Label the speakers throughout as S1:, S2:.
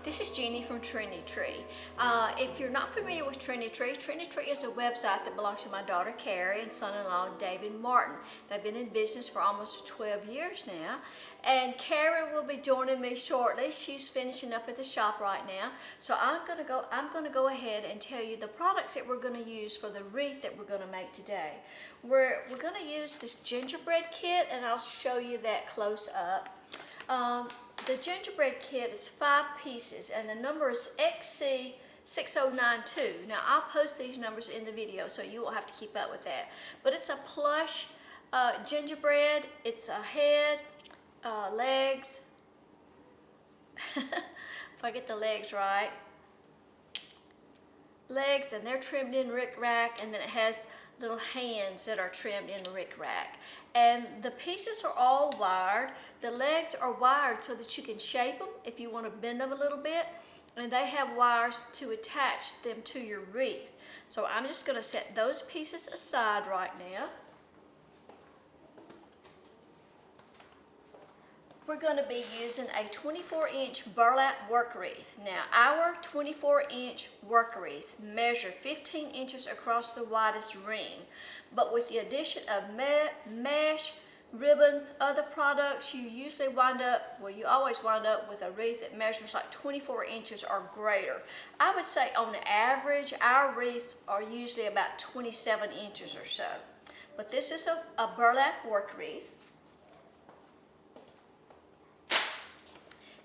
S1: this is Jeannie from Trendy Tree. If you're not familiar with Trendy Tree is a website that belongs to my daughter Carrie and son-in-law David Martin. They've been in business for almost 12 years now, and Carrie will be joining me shortly. She's finishing up at the shop right now, so I'm gonna go ahead and tell you the products that we're going to use for the wreath that we're going to make today. We're going to use this gingerbread kit, and I'll show you that close up. The gingerbread kit is 5 pieces, and the number is XC6092. Now, I'll post these numbers in the video, so you won't have to keep up with that. But it's a plush gingerbread. It's a head, legs, if I get the legs right, legs, and they're trimmed in rickrack, and then it has little hands that are trimmed in rickrack. And the pieces are all wired. The legs are wired so that you can shape them if you want to bend them a little bit, and they have wires to attach them to your wreath. So I'm just going to set those pieces aside right now. We're going to be using a 24-inch burlap work wreath. Now, our 24-inch work wreaths measure 15 inches across the widest ring, but with the addition of mesh, ribbon, other products, you always wind up with a wreath that measures like 24 inches or greater. I would say on average, our wreaths are usually about 27 inches or so. But this is a burlap work wreath.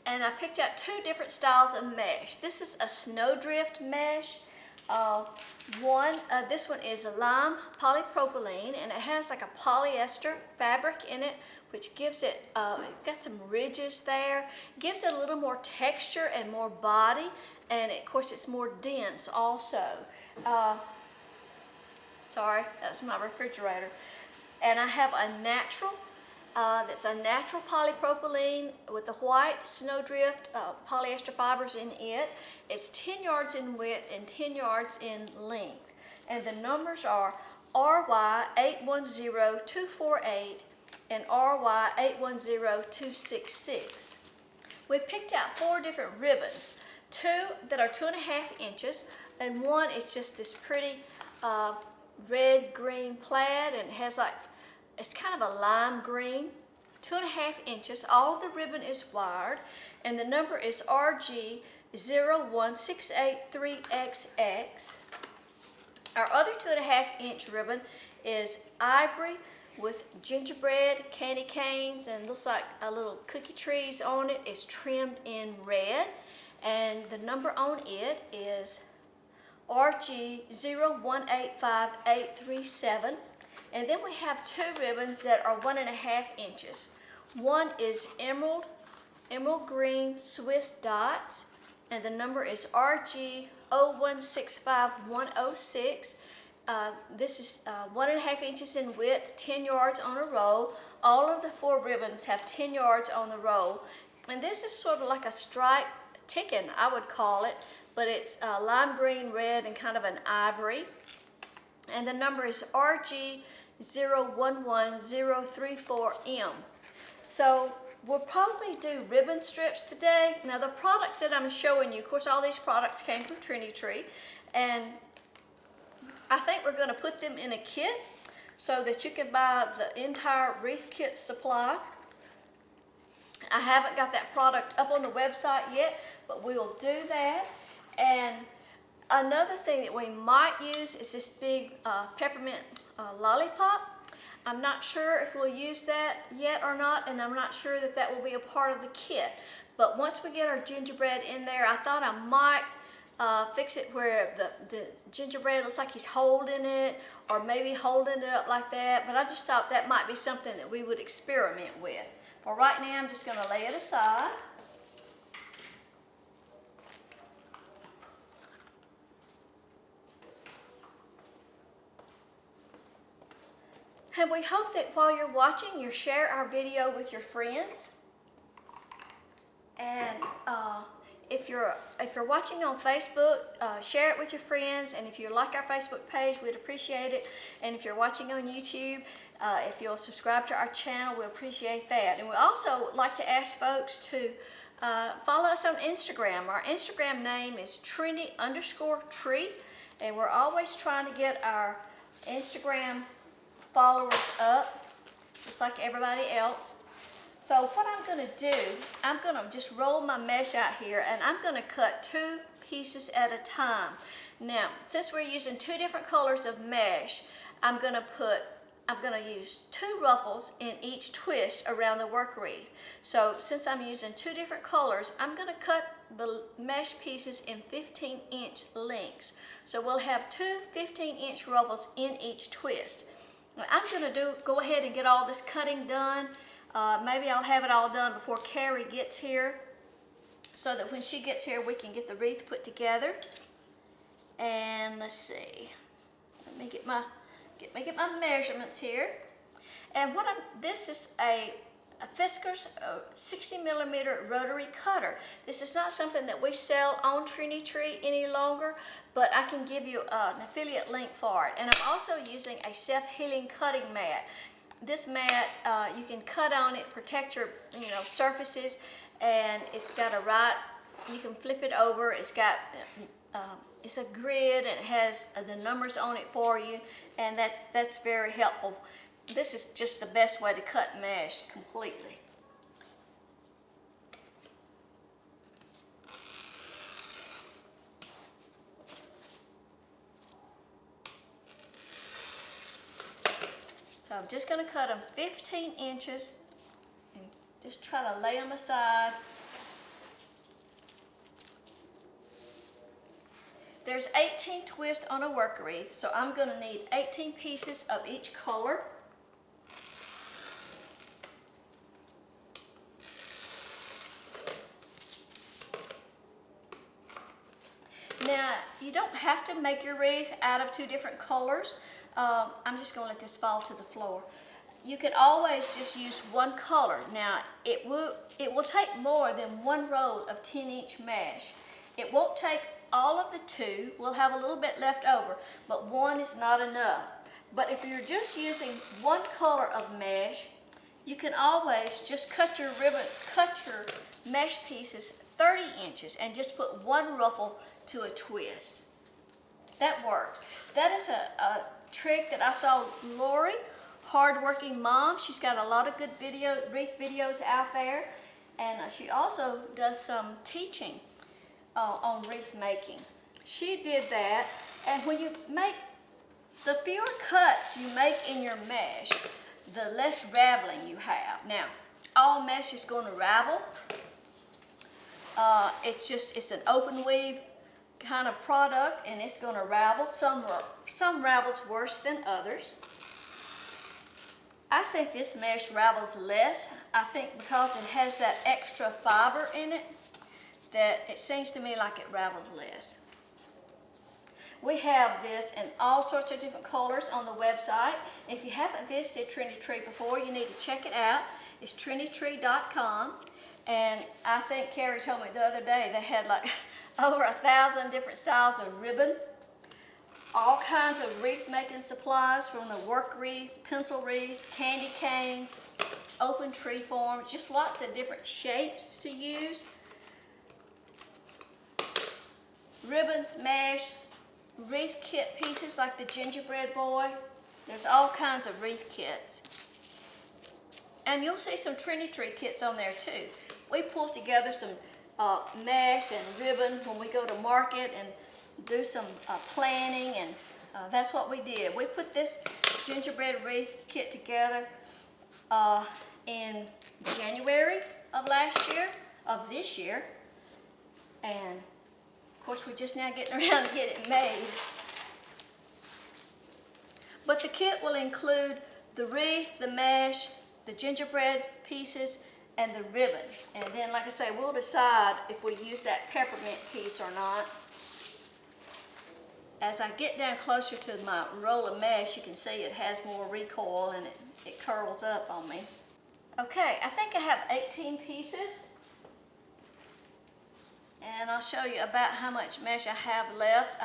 S1: And I picked out 2 different styles of mesh. This is a snowdrift mesh. This one is a lime polypropylene, and it has like a polyester fabric in it, which gives it, got some ridges there, gives it a little more texture and more body, and of course it's more dense also. Sorry, that's my refrigerator. And I have a natural, that's a natural polypropylene with the white snowdrift polyester fibers in it. It's 10 yards in width and 10 yards in length. And the numbers are RY810248 and RY810266. We picked out 4 different ribbons, 2 that are 2.5 inches, and 1 is just this pretty red-green plaid, and it has like, it's kind of a lime green, 2.5 inches. All of the ribbon is wired, and the number is RG01683XX. Our other 2.5-inch ribbon is ivory with gingerbread, candy canes, and looks like a little cookie trees on it. It's trimmed in red, and the number on it is RG0185837. And then we have 2 ribbons that are 1.5 inches. One is emerald green Swiss dots, and the number is RG0165106. This is 1.5 inches in width, 10 yards on a roll. All of the 4 ribbons have 10 yards on the roll. And this is sort of like a stripe ticking, I would call it, but it's lime green, red, and kind of an ivory. And the number is RG011034M. So we'll probably do ribbon strips today. Now the products that I'm showing you, of course all these products came from Trendy Tree, and I think we're going to put them in a kit so that you can buy the entire wreath kit supply. I haven't got that product up on the website yet, but we'll do that. And another thing that we might use is this big peppermint lollipop. I'm not sure if we'll use that yet or not, and I'm not sure that that will be a part of the kit. But once we get our gingerbread in there, I thought I might fix it where the gingerbread looks like he's holding it, or maybe holding it up like that. But I just thought that might be something that we would experiment with. For right now, I'm just going to lay it aside. And we hope that while you're watching, you share our video with your friends. And if you're watching on Facebook, share it with your friends. And if you like our Facebook page, we'd appreciate it. And if you're watching on YouTube, if you'll subscribe to our channel, we'll appreciate that. And we also like to ask folks to follow us on Instagram. Our Instagram name is Trendy_Tree, and we're always trying to get our Instagram followers up, just like everybody else. So what I'm going to do, I'm going to just roll my mesh out here, and I'm going to cut 2 pieces at a time. Now, since we're using 2 different colors of mesh, I'm going to use 2 ruffles in each twist around the work wreath. So since I'm using 2 different colors, I'm going to cut the mesh pieces in 15-inch lengths. So we'll have 2 15-inch ruffles in each twist. Now, I'm going to go ahead and get all this cutting done. Maybe I'll have it all done before Carrie gets here, so that when she gets here we can get the wreath put together. And let's see, let me get my measurements here. And this is a Fiskars 60mm rotary cutter. This is not something that we sell on Trendy Tree any longer, but I can give you an affiliate link for it. And I'm also using a self-healing cutting mat. This mat, you can cut on it, protect your surfaces, and it's got you can flip it over. It's got it's a grid, and it has the numbers on it for you, and that's very helpful. This is just the best way to cut mesh completely. So I'm just going to cut them 15 inches and just try to lay them aside. There's 18 twists on a work wreath, so I'm going to need 18 pieces of each color. Now, you don't have to make your wreath out of 2 different colors. I'm just going to let this fall to the floor. You can always just use 1 color. Now, it will take more than 1 roll of 10-inch mesh. It won't take all of the 2. We'll have a little bit left over, but 1 is not enough. But if you're just using 1 color of mesh, you can always just cut your mesh pieces 30 inches and just put 1 ruffle to a twist. That works. That is a trick that I saw Lori, hardworking mom. She's got a lot of good wreath videos out there, and she also does some teaching on wreath making. She did that, and when you make, the fewer cuts you make in your mesh, the less raveling you have. Now, all mesh is going to ravel. It's an open weave kind of product, and it's going to ravel. Some ravels worse than others. I think this mesh ravels less. I think because it has that extra fiber in it, that it seems to me like it ravels less. We have this in all sorts of different colors on the website. If you haven't visited Trendy Tree before, you need to check it out. It's trendytree.com. And I think Carrie told me the other day they had like over 1,000 different styles of ribbon. All kinds of wreath making supplies, from the work wreaths, pencil wreaths, candy canes, open tree forms, just lots of different shapes to use. Ribbons, mesh, wreath kit pieces like the Gingerbread Boy. There's all kinds of wreath kits. And you'll see some Trendy Tree kits on there too. We pull together some mesh and ribbon when we go to market and do some planning, and that's what we did. We put this gingerbread wreath kit together in January of this year, and of course we're just now getting around to get it made. But the kit will include the wreath, the mesh, the gingerbread pieces, and the ribbon. And then, like I say, we'll decide if we use that peppermint piece or not. As I get down closer to my roll of mesh, you can see it has more recoil and it curls up on me. Okay, I think I have 18 pieces. And I'll show you about how much mesh I have left.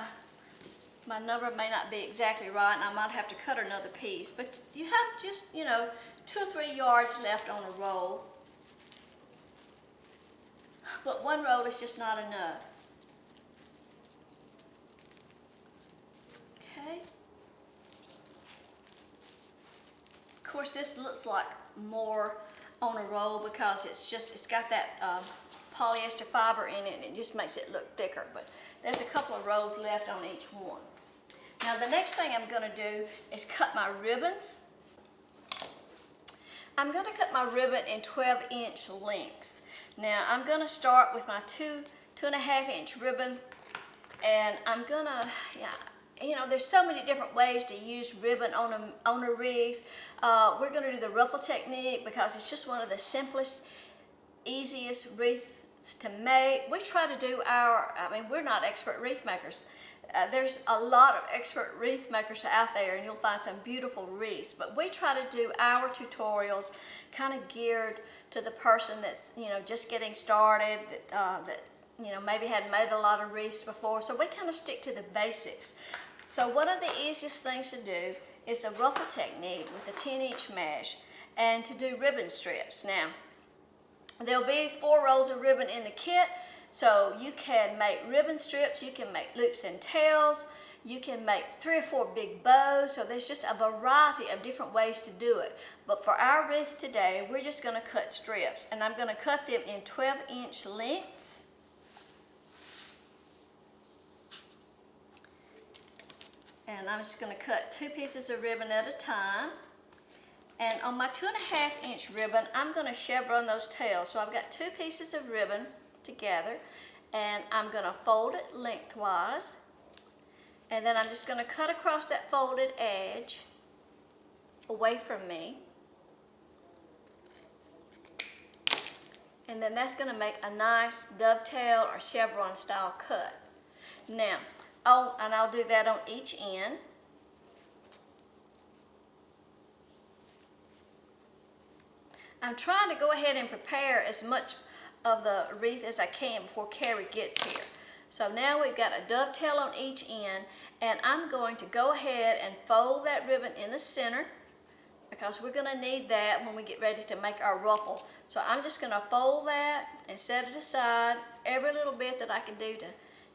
S1: My number may not be exactly right, and I might have to cut another piece. But you have just, 2 or 3 yards left on a roll. but one roll is just not enough. Okay. Of course, this looks like more on a roll because it's got that polyester fiber in it, and it just makes it look thicker, but there's a couple of rolls left on each one. Now the next thing I'm going to do is cut my ribbons. I'm going to cut my ribbon in 12-inch lengths. Now I'm going to start with my 2.5-inch ribbon, and I'm going to, you know, there's so many different ways to use ribbon on a wreath. We're going to do the ruffle technique because it's just one of the simplest, easiest wreaths to make. We try to do we're not expert wreath makers. There's a lot of expert wreath makers out there, and you'll find some beautiful wreaths, but we try to do our tutorials kind of geared to the person that's, you know, just getting started, that you know, maybe hadn't made a lot of wreaths before, so we kind of stick to the basics. So one of the easiest things to do is the ruffle technique with the 10-inch mesh, and to do ribbon strips. Now, there'll be 4 rolls of ribbon in the kit, so you can make ribbon strips, you can make loops and tails, you can make 3 or 4 big bows, so there's just a variety of different ways to do it. But for our wreath today, we're just going to cut strips, and I'm going to cut them in 12-inch lengths. And I'm just going to cut 2 pieces of ribbon at a time. And on my 2.5-inch ribbon, I'm going to chevron those tails. So I've got 2 pieces of ribbon together, and I'm going to fold it lengthwise, and then I'm just going to cut across that folded edge away from me, and then that's going to make a nice dovetail or chevron style cut. Now, I'll do that on each end. I'm trying to go ahead and prepare as much of the wreath as I can before Carrie gets here. So now we've got a dovetail on each end, and I'm going to go ahead and fold that ribbon in the center because we're going to need that when we get ready to make our ruffle. So I'm just going to fold that and set it aside. Every little bit that I can do to,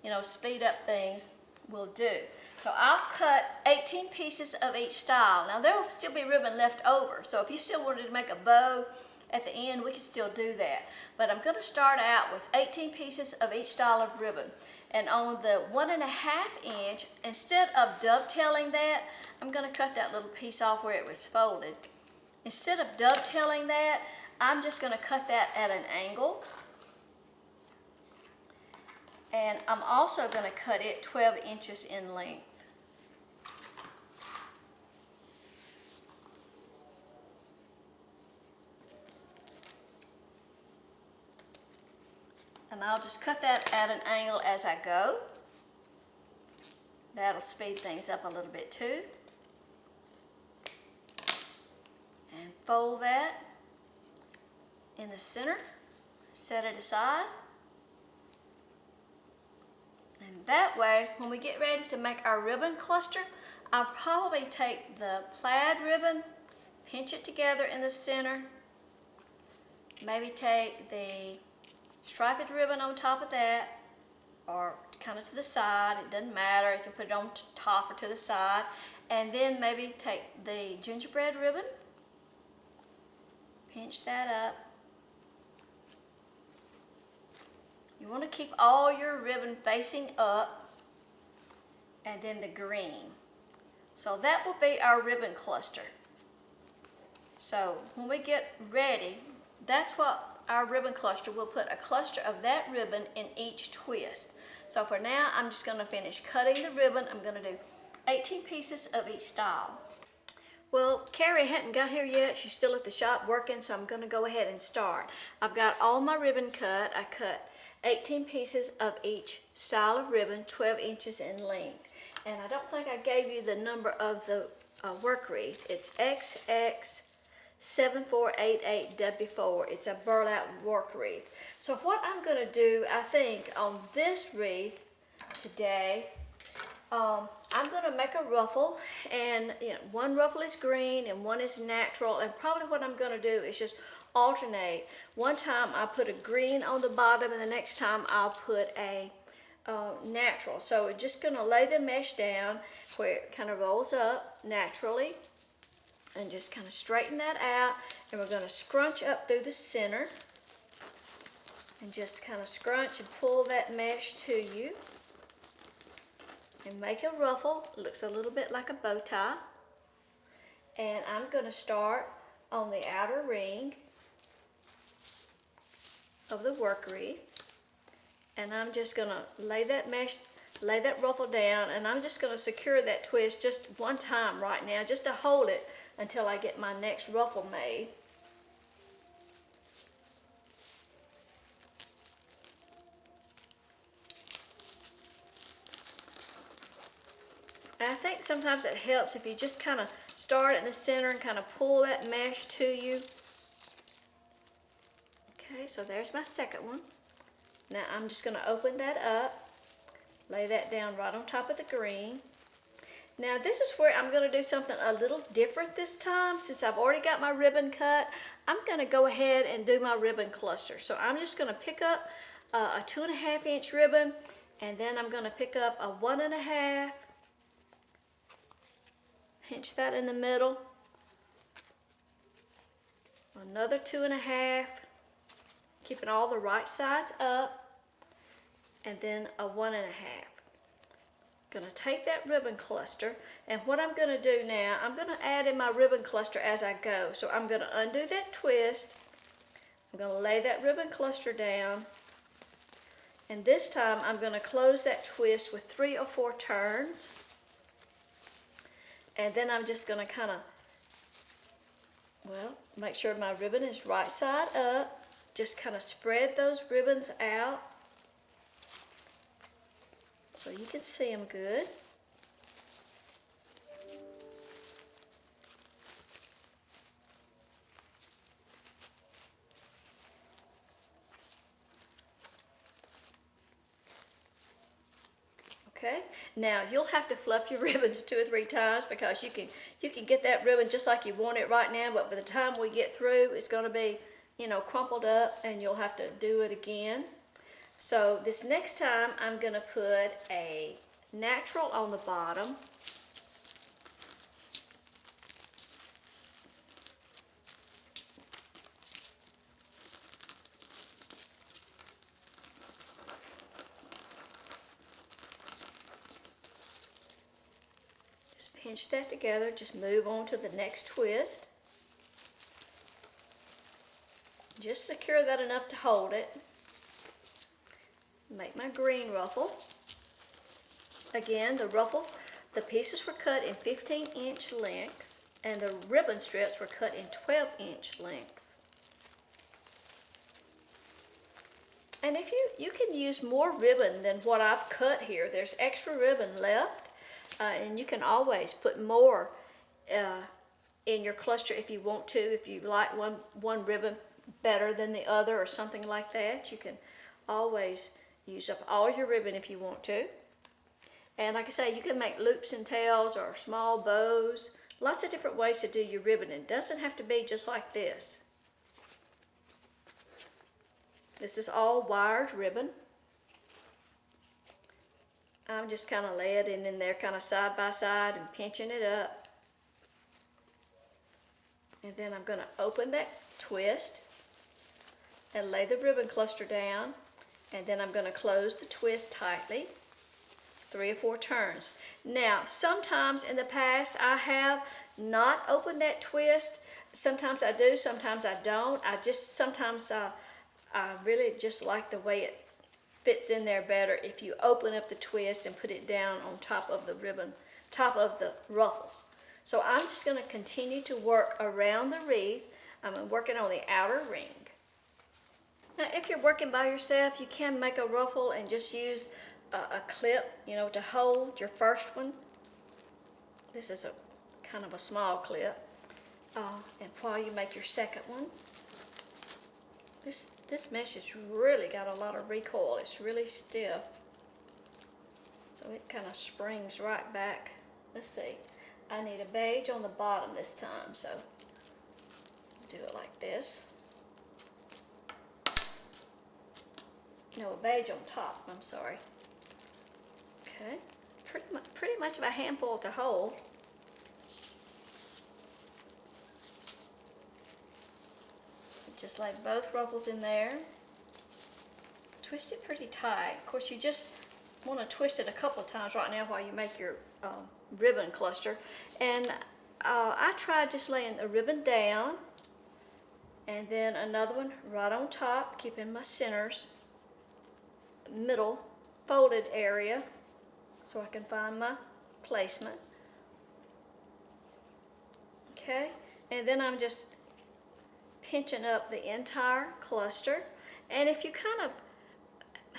S1: you know, speed up things will do. So I'll cut 18 pieces of each style. Now there will still be ribbon left over, so if you still wanted to make a bow at the end, we can still do that. But I'm going to start out with 18 pieces of each style of ribbon. And on the 1.5-inch, instead of dovetailing that, I'm going to cut that little piece off where it was folded. Instead of dovetailing that, I'm just going to cut that at an angle. And I'm also going to cut it 12 inches in length. And I'll just cut that at an angle as I go. That'll speed things up a little bit too. And fold that in the center. Set it aside. And that way, when we get ready to make our ribbon cluster, I'll probably take the plaid ribbon, pinch it together in the center, maybe take the striped ribbon on top of that, or kind of to the side, it doesn't matter, you can put it on top or to the side, and then maybe take the gingerbread ribbon, pinch that up. You want to keep all your ribbon facing up, and then the green. So that will be our ribbon cluster. So when we get ready, that's what our ribbon cluster, we'll put a cluster of that ribbon in each twist. So for now, I'm just going to finish cutting the ribbon. I'm going to do 18 pieces of each style. Well, Carrie hadn't got here yet. She's still at the shop working, so I'm going to go ahead and start. I've got all my ribbon cut. I cut 18 pieces of each style of ribbon, 12 inches in length. And I don't think I gave you the number of the work wreath. It's XX7488W4. It's a burlap work wreath. So what I'm going to do, I think, on this wreath today, I'm going to make a ruffle, and one ruffle is green and one is natural, and probably what I'm going to do is just alternate. One time I put a green on the bottom and the next time I'll put a natural. So we're just going to lay the mesh down where it kind of rolls up naturally and just kind of straighten that out, and we're going to scrunch up through the center and just kind of scrunch and pull that mesh to you and make a ruffle. It looks a little bit like a bow tie. And I'm going to start on the outer ring of the work wreath, and I'm just going to lay that mesh, lay that ruffle down, and I'm just going to secure that twist just one time right now, just to hold it until I get my next ruffle made. And I think sometimes it helps if you just kind of start in the center and kind of pull that mesh to you. Okay, so there's my second one. Now I'm just going to open that up, lay that down right on top of the green. Now this is where I'm going to do something a little different this time. Since I've already got my ribbon cut, I'm going to go ahead and do my ribbon cluster. So I'm just going to pick up a 2.5 inch ribbon, and then I'm going to pick up a 1.5, pinch that in the middle, another 2.5, keeping all the right sides up, and then a 1.5. Gonna take that ribbon cluster, and what I'm gonna do now, I'm gonna add in my ribbon cluster as I go. So I'm gonna undo that twist, I'm gonna lay that ribbon cluster down, and this time I'm gonna close that twist with 3 or 4 turns. And then I'm just gonna kind of, well, make sure my ribbon is right side up. Just kind of spread those ribbons out so you can see them good. Okay, now you'll have to fluff your ribbons 2 or 3 times because you can get that ribbon just like you want it right now, but by the time we get through, it's going to be, you know, crumpled up, and you'll have to do it again. So this next time, I'm going to put a natural on the bottom. Just pinch that together, just move on to the next twist. Just secure that enough to hold it. Make my green ruffle. Again, the ruffles, the pieces were cut in 15-inch lengths, and the ribbon strips were cut in 12-inch lengths. And if you can use more ribbon than what I've cut here, there's extra ribbon left, and you can always put more in your cluster if you want to. If you like one ribbon better than the other or something like that, you can always use up all your ribbon if you want to. And like I say, you can make loops and tails or small bows. Lots of different ways to do your ribbon. It doesn't have to be just like this. This is all wired ribbon. I'm just kind of laying it in there kind of side by side and pinching it up. And then I'm going to open that twist and lay the ribbon cluster down, and then I'm going to close the twist tightly, 3 or 4 turns. Now, sometimes in the past I have not opened that twist. Sometimes I do, sometimes I don't. Sometimes I really just like the way it fits in there better if you open up the twist and put it down on top of the ribbon, top of the ruffles. So I'm just going to continue to work around the wreath. I'm working on the outer ring. Now, if you're working by yourself, you can make a ruffle and just use a clip, you know, to hold your first one. This is a kind of a small clip. And while you make your second one, this mesh has really got a lot of recoil. It's really stiff, so it kind of springs right back. Let's see. I need a beige on the bottom this time, so do it like this. No, beige on top, I'm sorry. Okay, pretty much of a handful to hold. Just lay both ruffles in there. Twist it pretty tight. Of course, you just want to twist it a couple of times right now while you make your ribbon cluster. And I tried just laying the ribbon down and then another one right on top, keeping my centers, middle folded area so I can find my placement. Okay, and then I'm just pinching up the entire cluster. And if you kind of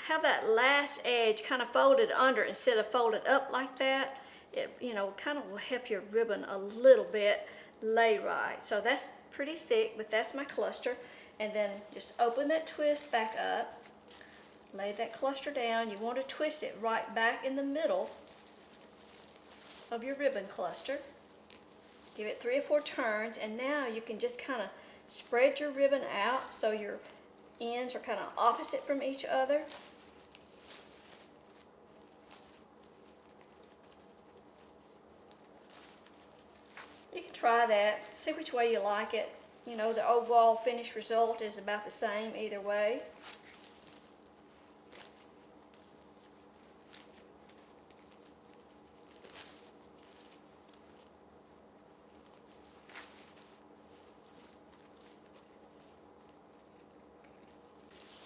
S1: have that last edge kind of folded under instead of folded up like that, it kind of will help your ribbon a little bit lay right. So that's pretty thick, but that's my cluster. And then just open that twist back up, lay that cluster down. You want to twist it right back in the middle of your ribbon cluster. Give it 3 or 4 turns, and now you can just kind of spread your ribbon out so your ends are kind of opposite from each other. You can try that, see which way you like it. You know, the overall finished result is about the same either way.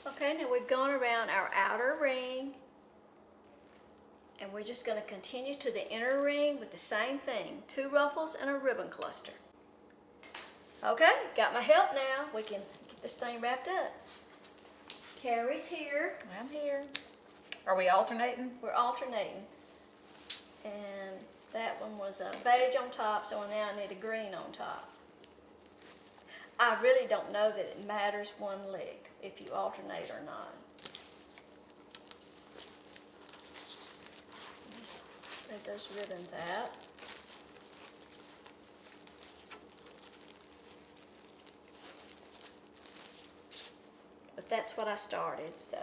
S1: Okay, now we've gone around our outer ring, and we're just going to continue to the inner ring with the same thing, 2 ruffles and a ribbon cluster. Okay, got my help now. We can get this thing wrapped up. Carrie's here.
S2: I'm here. Are we alternating?
S1: We're alternating. And that one was a beige on top, so now I need a green on top. I really don't know that it matters one lick if you alternate or not. Just spread those ribbons out. But that's what I started, so.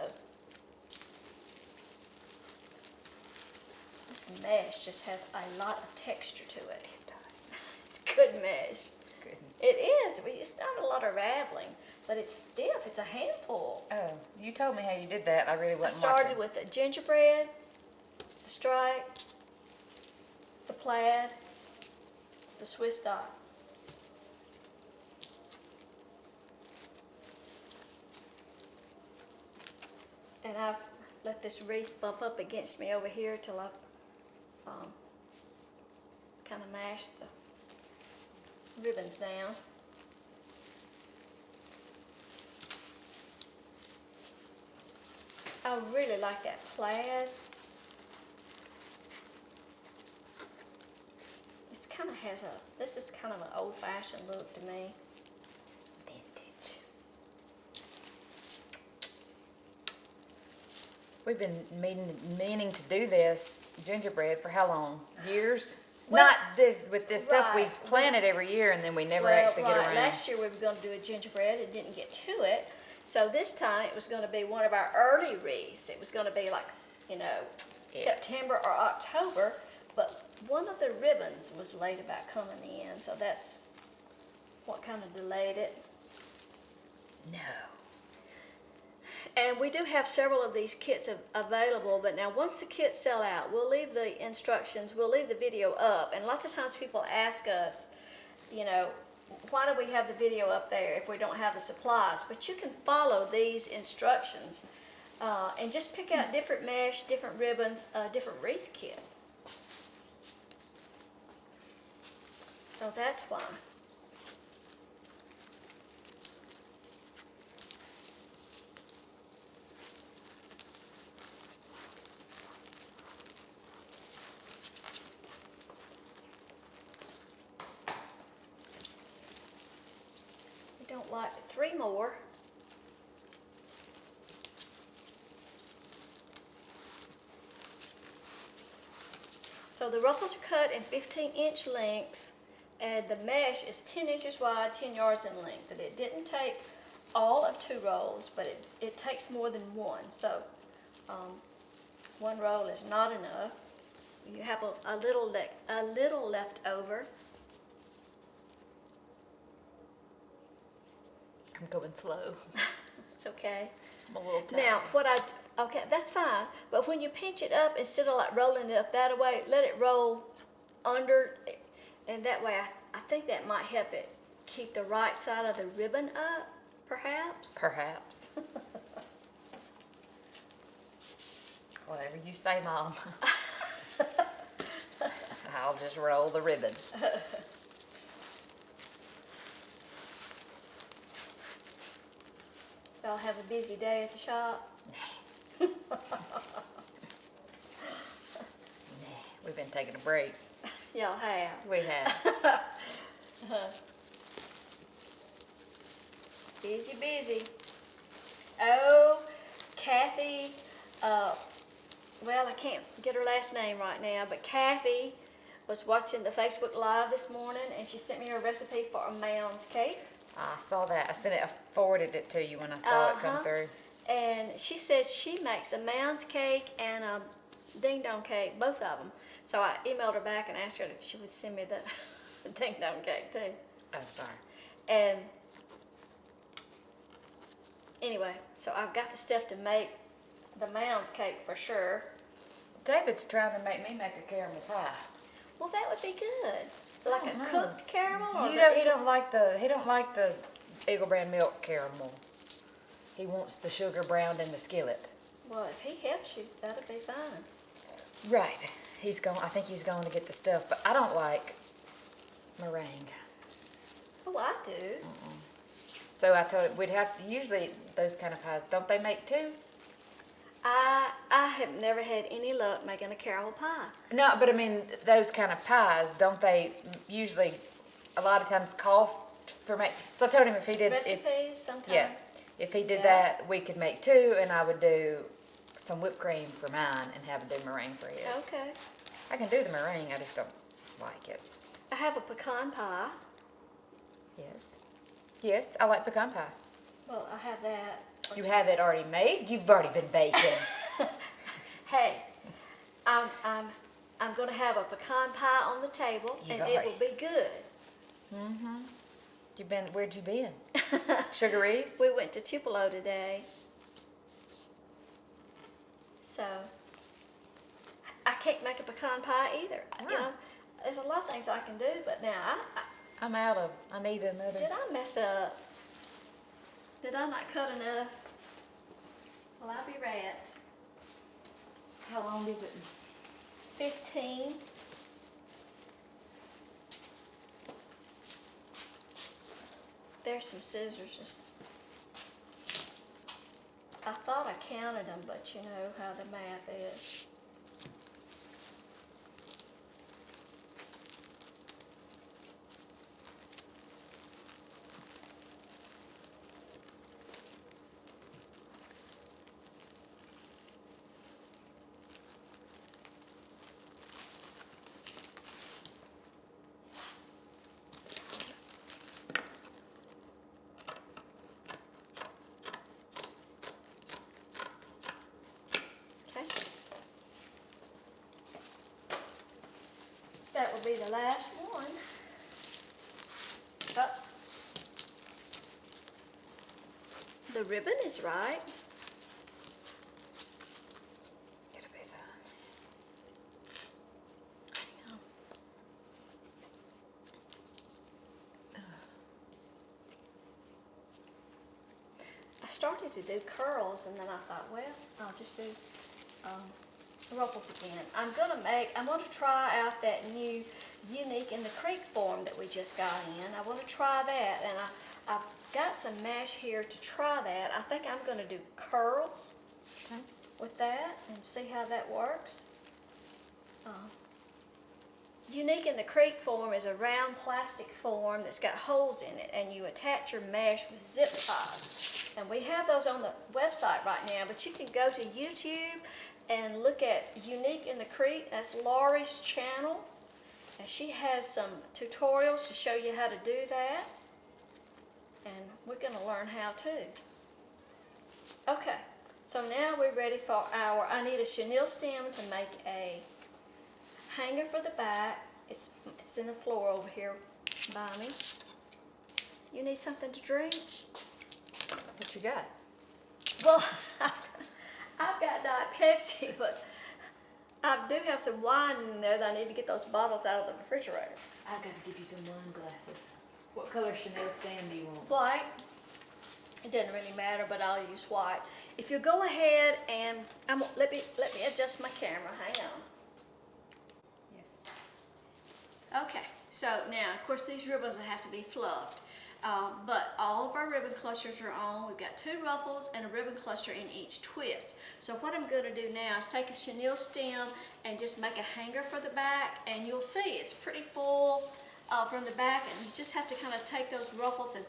S1: This mesh just has a lot of texture to it. It does. It's good mesh.
S2: Good.
S1: It is. It's not a lot of raveling, but it's stiff. It's a handful.
S2: Oh, you told me how you did that. I really wasn't
S1: I started
S2: watching.
S1: with the gingerbread, the stripe, the plaid, the Swiss dot. And I've let this wreath bump up against me over here till I've kind of mashed the ribbons down. I really like that plaid. This kind of has this is kind of an old-fashioned look to me.
S2: Vintage. We've been meaning to do this gingerbread for how long? Years?
S1: Well,
S2: Not this with this stuff. We
S1: right.
S2: plan it every year and then we never actually get around.
S1: Last year we were going to do a gingerbread and didn't get to it. So this time it was going to be one of our early wreaths. It was going to be like, September or October. But one of the ribbons was late about coming in. So that's what kind of delayed it.
S2: No.
S1: And we do have several of these kits available, but now once the kits sell out, we'll leave the instructions, we'll leave the video up. And lots of times people ask us, why do we have the video up there if we don't have the supplies? But you can follow these instructions and just pick out different mesh, different ribbons, different wreath kit. So that's why. Don't like 3 more. So the ruffles are cut in 15-inch lengths, and the mesh is 10 inches wide, 10 yards in length. And it didn't take all of 2 rolls, but it takes more than one. So 1 roll is not enough. You have a little left over.
S2: I'm going slow.
S1: It's okay.
S2: I'm a little tired.
S1: Now, okay, that's fine. But when you pinch it up, instead of like rolling it up that way, let it roll under, and that way I think that might help it keep the right side of the ribbon up, perhaps.
S2: Perhaps. Whatever you say, Mom. I'll just roll the ribbon.
S1: Y'all have a busy day at the shop?
S2: Nah, we've been taking a break.
S1: Y'all have.
S2: We have.
S1: Busy, busy. Oh, Kathy, well, I can't get her last name right now, but Kathy was watching the Facebook Live this morning, and she sent me a recipe for a Mounds cake.
S2: I saw that. I forwarded it to you when I saw it come through.
S1: And she says she makes a Mounds cake and a Ding Dong cake, both of them. So I emailed her back and asked her if she would send me the Ding Dong cake too.
S2: Oh, sorry.
S1: And anyway, so I've got the stuff to make the Mounds cake for sure.
S2: David's trying to make me make a caramel pie.
S1: Well, that would be good. Like a cooked caramel? Or
S2: He don't like the Eagle Brand milk caramel. He wants the sugar browned in the skillet.
S1: Well, if he helps you, that'll be fine.
S2: Right. I think he's going to get the stuff, but I don't like meringue.
S1: Oh, I do.
S2: So I told him we'd have to, usually those kind of pies, don't they make 2?
S1: I have never had any luck making a caramel pie.
S2: No, but I mean, those kind of pies, don't they usually a lot of times call for make? So I told him if he did,
S1: Recipes sometimes.
S2: Yeah, if he did
S1: Yeah.
S2: that, we could make 2, and I would do some whipped cream for mine and have him do meringue for his.
S1: Okay.
S2: I can do the meringue, I just don't like it.
S1: I have a pecan pie.
S2: Yes. Yes, I like pecan pie.
S1: Well, I have that.
S2: You have it already made? You've already been baking.
S1: Hey, I'm going to have a pecan pie on the table,
S2: You've
S1: and it will be good.
S2: Where'd you been? Sugar Wreath?
S1: We went to Tupelo today. So, I can't make a pecan pie either. You know, there's a lot of things I can do, but now
S2: I need another.
S1: did I mess up? Did I not cut enough? Well, I'll be rats.
S2: How long is it?
S1: 15. There's some scissors. I thought I counted them, but you know how the math is. That will be the last one. Oops. The ribbon is right.
S2: It'll be fine.
S1: Hang on. I started to do curls, and then I thought, well, I'll just do ruffles again. I'm going to try out that new Unique in the Creek form that we just got in. I want to try that, and I've got some mesh here to try that. I think I'm going to do curls with that and see how that works. Unique in the Creek form is a round plastic form that's got holes in it, and you attach your mesh with zip ties. And we have those on the website right now, but you can go to YouTube and look at Unique in the Creek. That's Laurie's channel, and she has some tutorials to show you how to do that. And we're gonna learn how too. Okay, so now we're ready for I need a chenille stem to make a hanger for the back. It's in the floor over here by me. You need something to drink?
S2: What you got?
S1: Well, I've got Diet Pepsi, but I do have some wine in there that I need to get those bottles out of the refrigerator.
S2: I've got to get you some wine glasses. What color Chanel stand do you want?
S1: White. It doesn't really matter, but I'll use white. If you go ahead and let me adjust my camera. Hang on.
S2: Yes.
S1: Okay. So now, of course, these ribbons will have to be fluffed. But all of our ribbon clusters are on. We've got 2 ruffles and a ribbon cluster in each twist. So what I'm going to do now is take a chenille stem and just make a hanger for the back, and you'll see it's pretty full from the back, and you just have to kind of take those ruffles and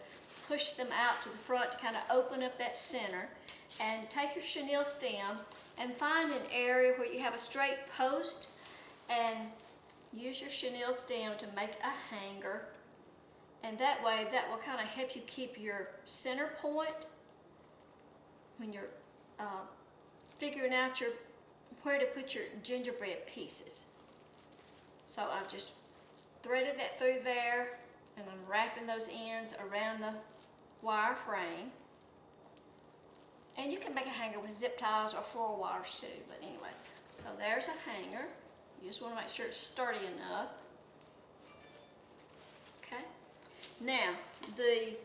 S1: push them out to the front to kind of open up that center. And take your chenille stem and find an area where you have a straight post, and use your chenille stem to make a hanger. And that way, that will kind of help you keep your center point when you're figuring out where to put your gingerbread pieces. So I've just threaded that through there, and I'm wrapping those ends around the wire frame. And you can make a hanger with zip ties or floral wires too, but anyway. So there's a hanger. You just want to make sure it's sturdy enough. Okay. Now, the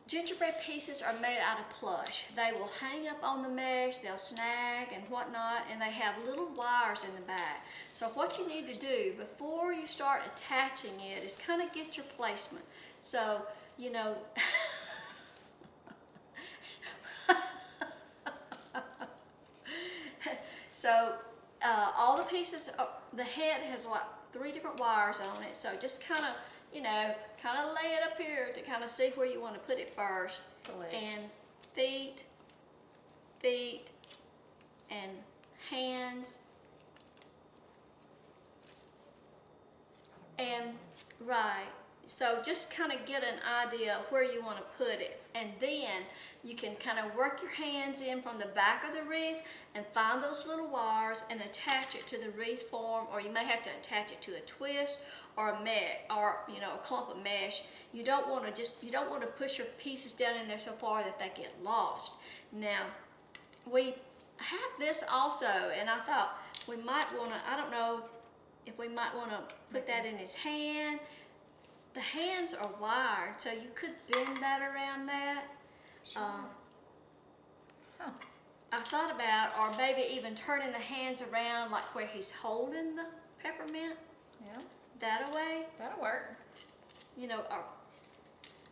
S1: gingerbread pieces are made out of plush. They will hang up on the mesh, they'll snag and whatnot, and they have little wires in the back. So what you need to do before you start attaching it is kind of get your placement. So, you know, so all the pieces, the head has like 3 different wires on it, so just kind of, you know, kind of lay it up here to kind of see where you want to put it first. And feet, and hands, and right. So just kind of get an idea of where you want to put it, and then you can kind of work your hands in from the back of the wreath and find those little wires and attach it to the wreath form, or you may have to attach it to a twist or a mesh, or you know, a clump of mesh. You don't want to push your pieces down in there so far that they get lost. Now, we have this also, and I thought we might want to, I don't know if we might want to put that in his hand. The hands are wired, so you could bend that around that.
S2: Sure.
S1: I thought about, or maybe even turning the hands around like where he's holding the peppermint.
S2: Yeah.
S1: That away.
S2: That'll work.
S1: You know, or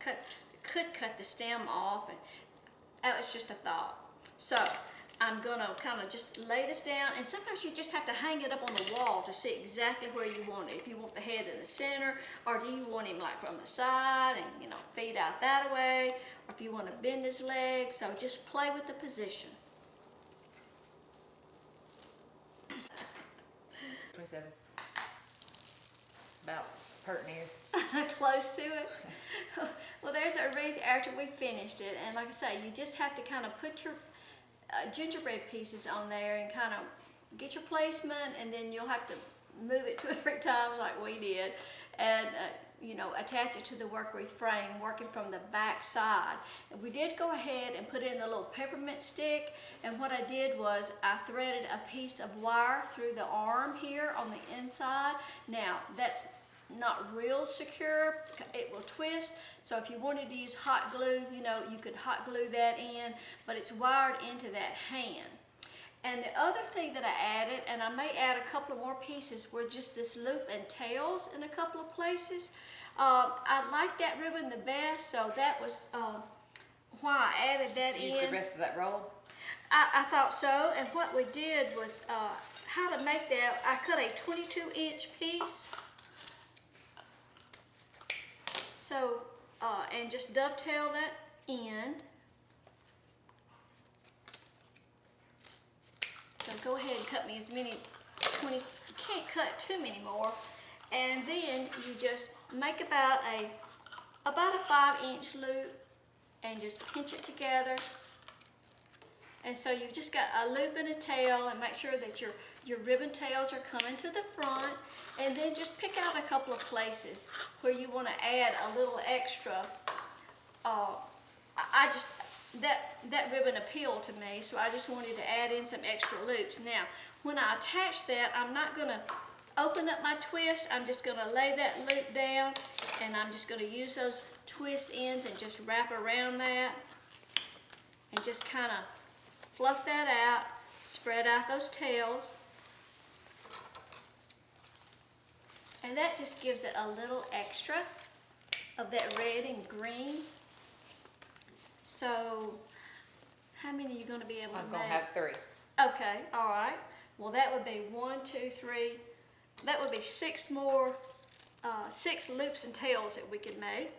S1: could cut the stem off, and that was just a thought. So I'm gonna kind of just lay this down, and sometimes you just have to hang it up on the wall to see exactly where you want it. If you want the head in the center, or do you want him like from the side and, you know, feet out that way, or if you want to bend his legs. So just play with the position.
S2: 27. About hurting here.
S1: Close to it. Well, there's our wreath after we finished it, and like I say, you just have to kind of put your gingerbread pieces on there and kind of get your placement, and then you'll have to move it 2 or 3 times like we did, and you know, attach it to the work wreath frame, working from the back side. And we did go ahead and put in a little peppermint stick, and what I did was I threaded a piece of wire through the arm here on the inside. Now, that's not real secure, it will twist, so if you wanted to use hot glue, you know, you could hot glue that in, but it's wired into that hand. And the other thing that I added, and I may add a couple of more pieces, were just this loop and tails in a couple of places. I like that ribbon the best, so that was why I added that in.
S2: Use the rest of that roll?
S1: I thought so, and what we did was, how to make that, I cut a 22-inch piece. So, and just dovetail that end. So go ahead and cut me as many 20, you can't cut too many more. And then you just make about a 5-inch loop and just pinch it together. And so you've just got a loop and a tail, and make sure that your ribbon tails are coming to the front. And then just pick out a couple of places where you want to add a little extra. That ribbon appealed to me, so I just wanted to add in some extra loops. Now, when I attach that, I'm not going to open up my twist. I'm just going to lay that loop down, and I'm just going to use those twist ends and just wrap around that, and just kind of fluff that out, spread out those tails. And that just gives it a little extra of that red and green. So, how many are you going to be able to make?
S2: I'm going to have 3.
S1: Okay, all right. Well, that would be 1, 2, 3. That would be 6 more, 6 loops and tails that we could make.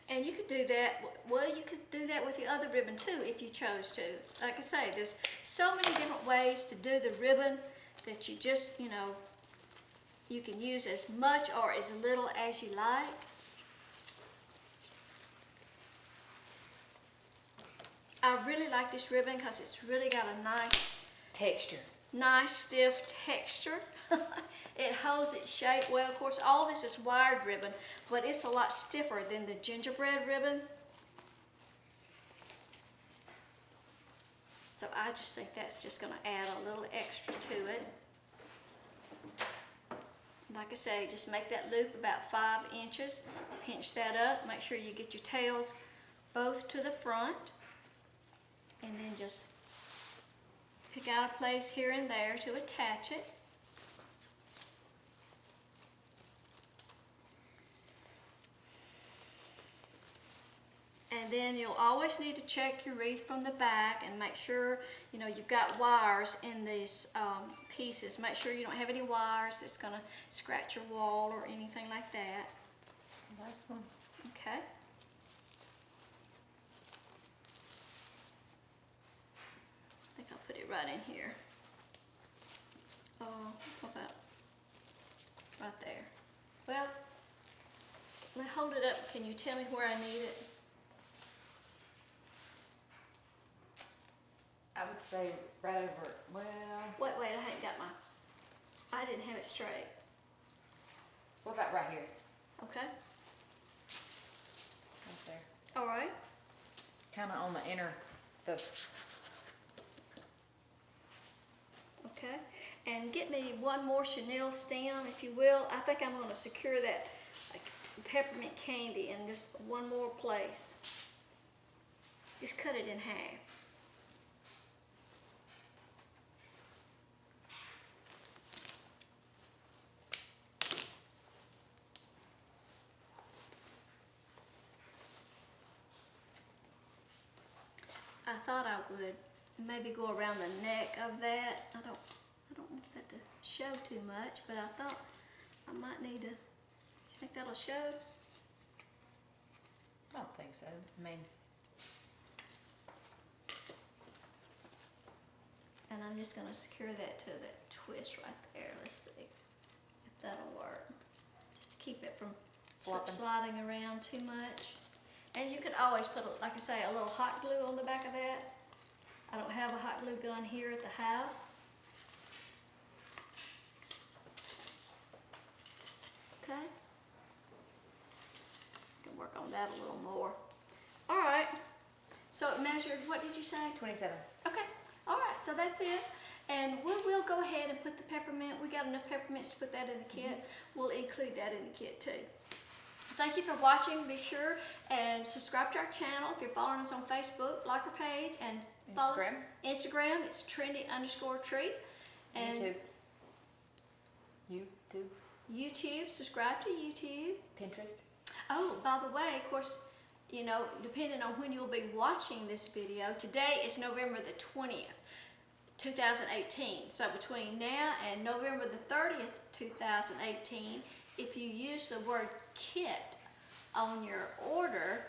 S1: And you could do that, well, you could do that with the other ribbon too if you chose to. Like I say, there's so many different ways to do the ribbon that you just, you know, you can use as much or as little as you like. I really like this ribbon because it's really got a nice stiff texture. It holds its shape well. Of course, all this is wired ribbon, but it's a lot stiffer than the gingerbread ribbon. So I just think that's just going to add a little extra to it. Like I say, just make that loop about 5 inches. Pinch that up. Make sure you get your tails both to the front. And then just pick out a place here and there to attach it. And then you'll always need to check your wreath from the back and make sure, you know, you've got wires in these pieces. Make sure you don't have any wires that's going to scratch your wall or anything like that.
S2: Last one.
S1: Okay. I think I'll put it right in here. What about right there? Well, let me hold it up. Can you tell me where I need it?
S2: I would say right over, well...
S1: Wait, I didn't have it straight.
S2: What about right here?
S1: Okay.
S2: Right there.
S1: All right.
S2: Kind of on the inner,
S1: Okay. And get me one more chenille stem, if you will. I think I'm going to secure that peppermint candy in just one more place. Just cut it in half. I thought I would maybe go around the neck of that. I don't want that to show too much, but I thought I might need to. You think that'll show?
S2: I don't think so. I mean...
S1: And I'm just going to secure that to that twist right there. Let's see if that'll work. Just to keep it from sliding around too much. And you could always put, like I say, a little hot glue on the back of that. I don't have a hot glue gun here at the house. Okay. Can work on that a little more. All right. So it measured, what did you say?
S2: 27.
S1: Okay. All right. So that's it. And we'll go ahead and put the peppermint. We got enough peppermints to put that in the kit. We'll include that in the kit too. Thank you for watching. Be sure and subscribe to our channel. If you're following us on Facebook, like our page and follow us. Instagram. It's Trendy_Tree. And YouTube. Subscribe to YouTube.
S2: Pinterest.
S1: Oh, by the way, of course, you know, depending on when you'll be watching this video, today is November the 20th, 2018. So between now and November the 30th, 2018, if you use the word kit on your order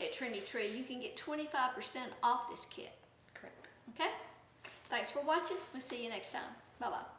S1: at Trendy Tree, you can get 25% off this kit.
S2: Correct.
S1: Okay? Thanks for watching. We'll see you next time. Bye-bye.